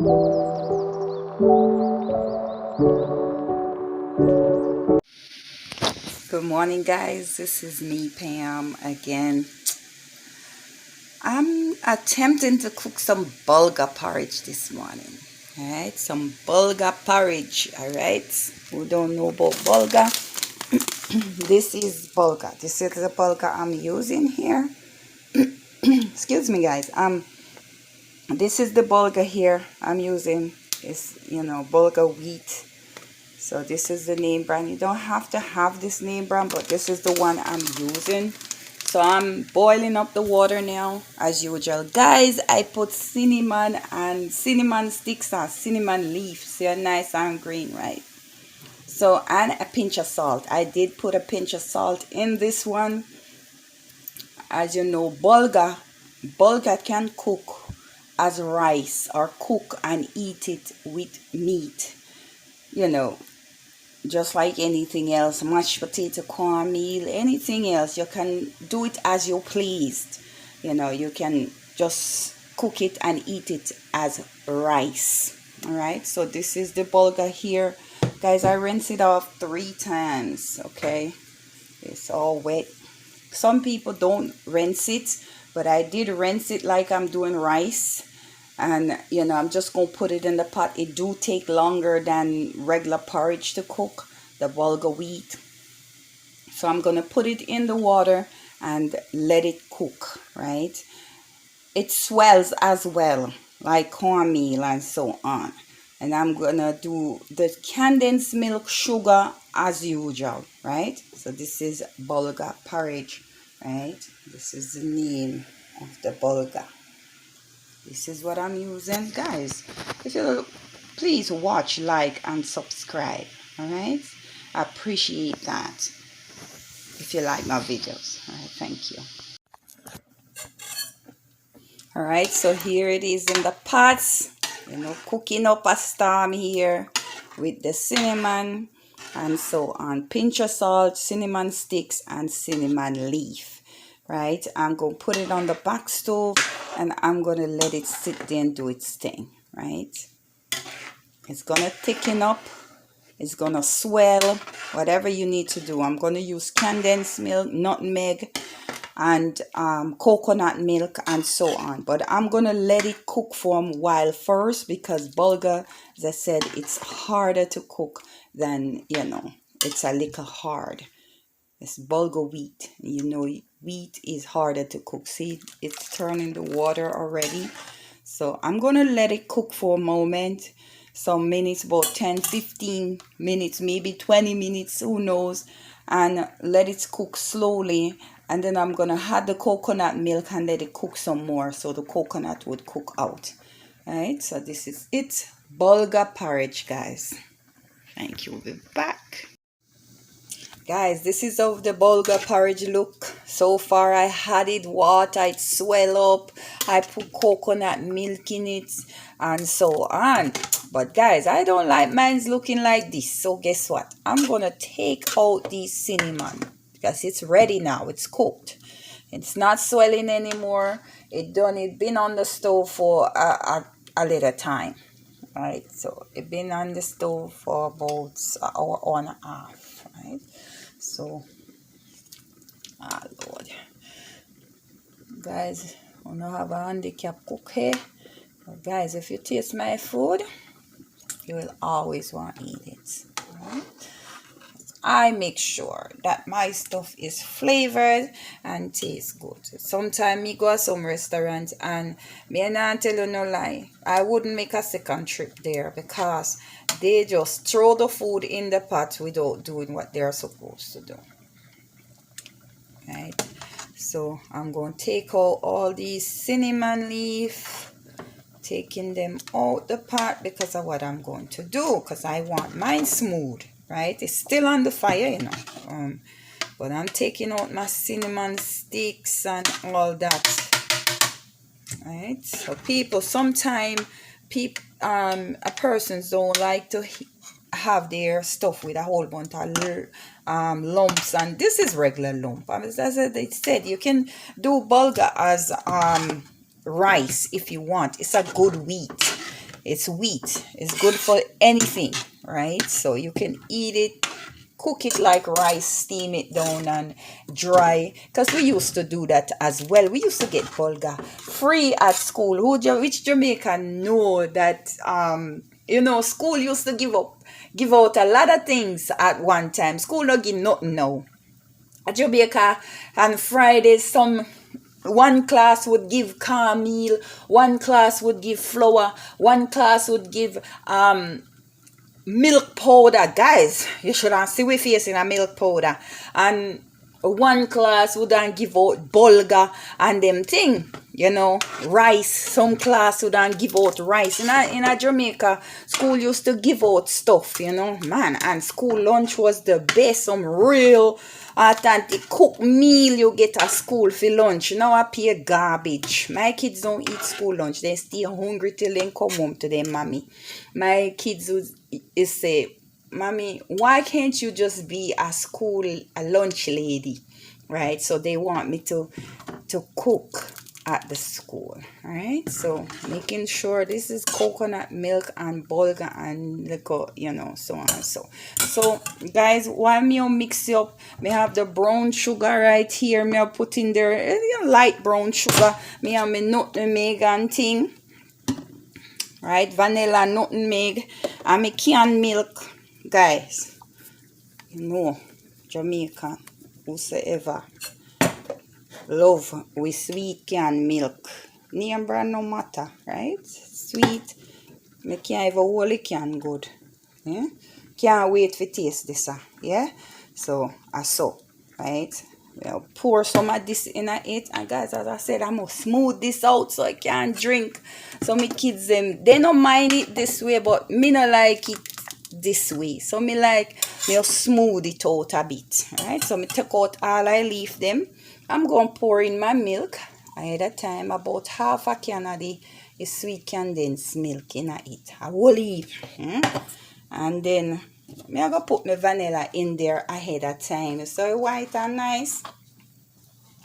Good morning, guys. This is me, Pam, again. I'm attempting to cook some bulgur porridge this morning. All right, some bulgur porridge. All right, who don't know about bulgur? This is bulgur. This is the bulgur I'm using here. Excuse me, guys. This is the bulgur here I'm using. It's bulgur wheat. So this is the name brand. You don't have to have this name brand, but this is the one I'm using. So I'm boiling up the water now, as usual. Guys, I put cinnamon and cinnamon sticks or cinnamon leaves. They're nice and green, right? So, and a pinch of salt. I did put a pinch of salt in this one. As you know, bulgur can cook as rice or cook and eat it with meat. Just like anything else, mashed potato, cornmeal, anything else, you can do it as you pleased. You can just cook it and eat it as rice. All right, so this is the bulgur here. Guys, I rinse it off 3 times, okay? It's all wet. Some people don't rinse it, but I did rinse it like I'm doing rice. And I'm just gonna put it in the pot. It do take longer than regular porridge to cook, the bulgur wheat. So I'm gonna put it in the water and let it cook, right? It swells as well, like cornmeal and so on. And I'm gonna do the condensed milk sugar as usual, right? So this is bulgur porridge, right? This is the name of the bulgur. This is what I'm using, guys. If you please watch, like, and subscribe. All right, I appreciate that. If you like my videos, all right, thank you. All right, so here it is in the pots. Cooking up a storm here with the cinnamon and so on. Pinch of salt, cinnamon sticks, and cinnamon leaf. Right, I'm going to put it on the back stove and I'm going to let it sit there and do its thing, right? It's going to thicken up. It's going to swell, whatever you need to do. I'm going to use condensed milk, nutmeg, and coconut milk and so on. But I'm going to let it cook for a while first because bulgur, as I said, it's harder to cook than, it's a little hard. It's bulgur wheat. Wheat is harder to cook. See, it's turning the water already. So I'm going to let it cook for a moment. Some minutes, about 10, 15 minutes, maybe 20 minutes, who knows. And let it cook slowly. And then I'm going to add the coconut milk and let it cook some more. So the coconut would cook out. Alright, so this is it. Bulgur porridge, guys. Thank you. We'll be back. Guys, this is how the bulgur porridge look. So far I had it water, it swell up. I put coconut milk in it and so on. But guys, I don't like mine's looking like this. So guess what? I'm going to take out the cinnamon because it's ready now. It's cooked. It's not swelling anymore. It been on the stove for a little time. Right? So it been on the stove for about an hour and a half. Right? So, Lord, guys, I don't have a handicap cook here, but guys, if you taste my food, you will always want to eat it. Right? I make sure that my stuff is flavored and tastes good. Sometimes me go to some restaurants and me not tell you no lie, I wouldn't make a second trip there because they just throw the food in the pot without doing what they're supposed to do. Right, so I'm going to take out all these cinnamon leaf, taking them out the pot because of what I'm going to do, because I want mine smooth. Right, it's still on the fire, but I'm taking out my cinnamon sticks and all that. Right, so sometimes a persons don't like to have their stuff with a whole bunch of lumps, and this is regular lump. As I said, you can do bulgur as rice if you want. It's a good wheat. It's wheat. It's good for anything, right? So you can eat it, cook it like rice, steam it down and dry. Because we used to do that as well. We used to get bulgur free at school. Which Jamaican know that school used to give out a lot of things at one time. School don't give nothing now. At Jamaica on Fridays, one class would give cornmeal, one class would give flour, one class would give milk powder. Guys, you should have see we facing a milk powder. And one class would then give out bulgur and them thing, rice. Some class would then give out rice. In a Jamaica, school used to give out stuff, man. And school lunch was the best. Some real authentic cooked meal you get at school for lunch. Now I pay garbage. My kids don't eat school lunch. They stay hungry till they come home to their mommy. My kids would say, Mommy, why can't you just be a lunch lady? Right? So they want me to cook at the school. Right? So making sure this is coconut milk and bulgur and liquor, so on and so. So guys, while me mix it up, me have the brown sugar right here. Me put in there light brown sugar. Me have me nutmeg and thing. Right? Vanilla, nutmeg, and me canned milk. Guys, Jamaican, whosoever love with sweet canned milk. Name brand no matter, right? Sweet, me can't even hold it can good. Yeah? Can't wait to taste this, yeah? So, right? We'll pour some of this in it, and guys, as I said, I must smooth this out so I can drink. So my kids, they don't mind it this way, but me not like it this way. So me smooth it out a bit. Right? So me take out all I leave them. I'm going to pour in my milk. I had a time about half a can of the sweet condensed milk in it. I will leave. And then I'm going to put my vanilla in there ahead of time. So white and nice.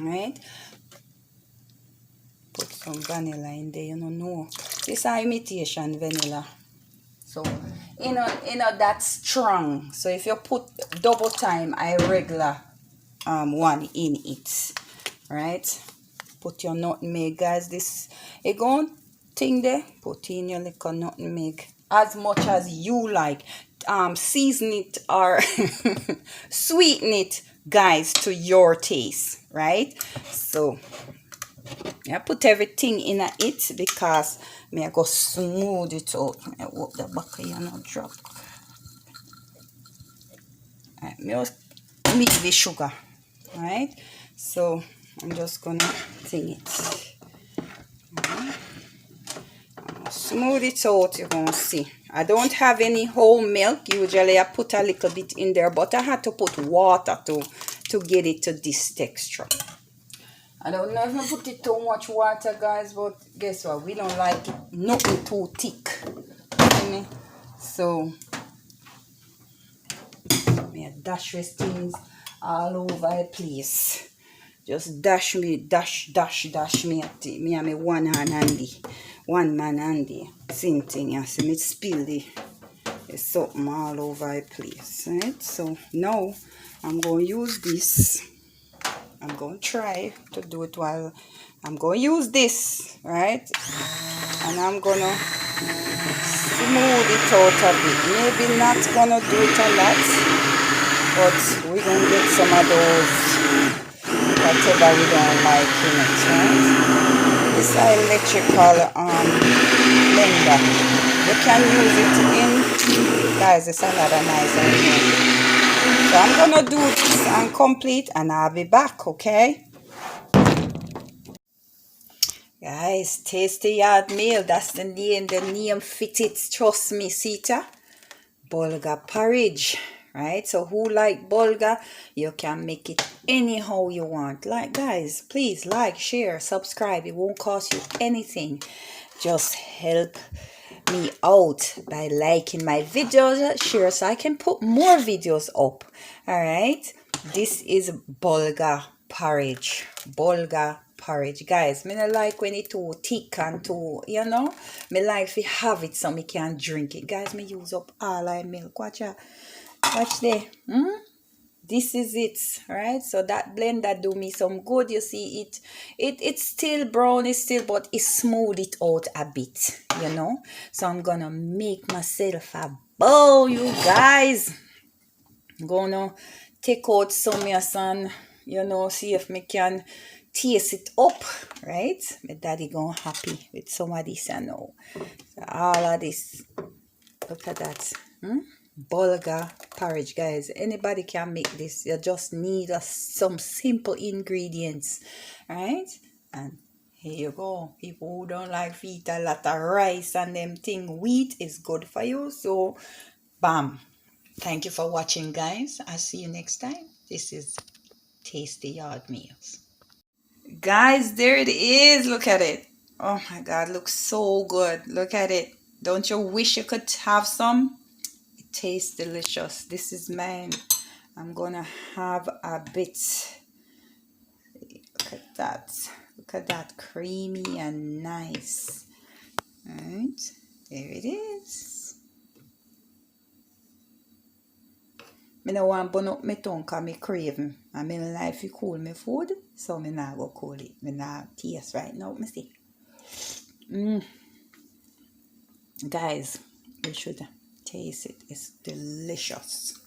Right? Put some vanilla in there. You know. This is imitation vanilla. So, that's strong. So if you put double time, I regular one in it. Right? Put your nutmeg, guys. This, you go thing there. Put in your little nutmeg as much as you like. Season it or sweeten it, guys, to your taste. Right? So, I put everything in it because I go smooth it out. I hope the back here not drop. Right, me just mix the sugar. Right? So I'm just gonna thing it. Right. Smooth it out, you're gonna see. I don't have any whole milk. Usually I put a little bit in there, but I had to put water to get it to this texture. I don't know if I put it too much water, guys, but guess what? We don't like it nothing too thick. So, me dash these things all over the place. Just dash me at it. Me and me one man handy. Same thing, you see me spill the something all over the place. Right? So now I'm going to use this. I'm going to try to do it while I'm going to use this, right? And I'm going to smooth it out a bit. Maybe not going to do it a lot, but we're going to get some of those, whatever we don't like in it, right? This electrical blender. You can use it in, guys, it's another nice idea. So I'm going to do this and complete and I'll be back, okay? Guys, tasty yard meal. That's the name. The name fit it. Trust me, Sita. Bulgur porridge, right? So who like bulgur, you can make it anyhow you want. Like, guys, please like, share, subscribe. It won't cost you anything. Just help me out by liking my videos, share so I can put more videos up. All right, this is bulgur porridge. porridge. Guys, me not like when it too thick and too, you know. Me like to have it so me can drink it. Guys, me use up all my milk. Watch out. Watch there. This is it, right? So that blender do me some good. You see it's still brown, it's still, but it smooth it out a bit, you know. So I'm gonna make myself a bowl, you guys. I'm gonna take out some and, you know, see if me can taste it up, right? My daddy gonna happy with some of this, I know. So all of this, look at that. Bulgur porridge, guys. Anybody can make this. You just need some simple ingredients, right? And here you go. People who don't like to eat a lot of rice and them thing, wheat is good for you. So bam. Thank you for watching, guys. I'll see you next time. This is Tasty Yard Meals. Guys, there it is. Look at it. Oh my God, looks so good. Look at it. Don't you wish you could have some? It tastes delicious. This is mine. I'm gonna have a bit. Look at that. Look at that. Creamy and nice. Alright. There it is. I don't want to burn up my tongue because I craving. And I like to cool my food. So I not go cool it. I not taste right now. I see. Guys, you should taste it. It's delicious.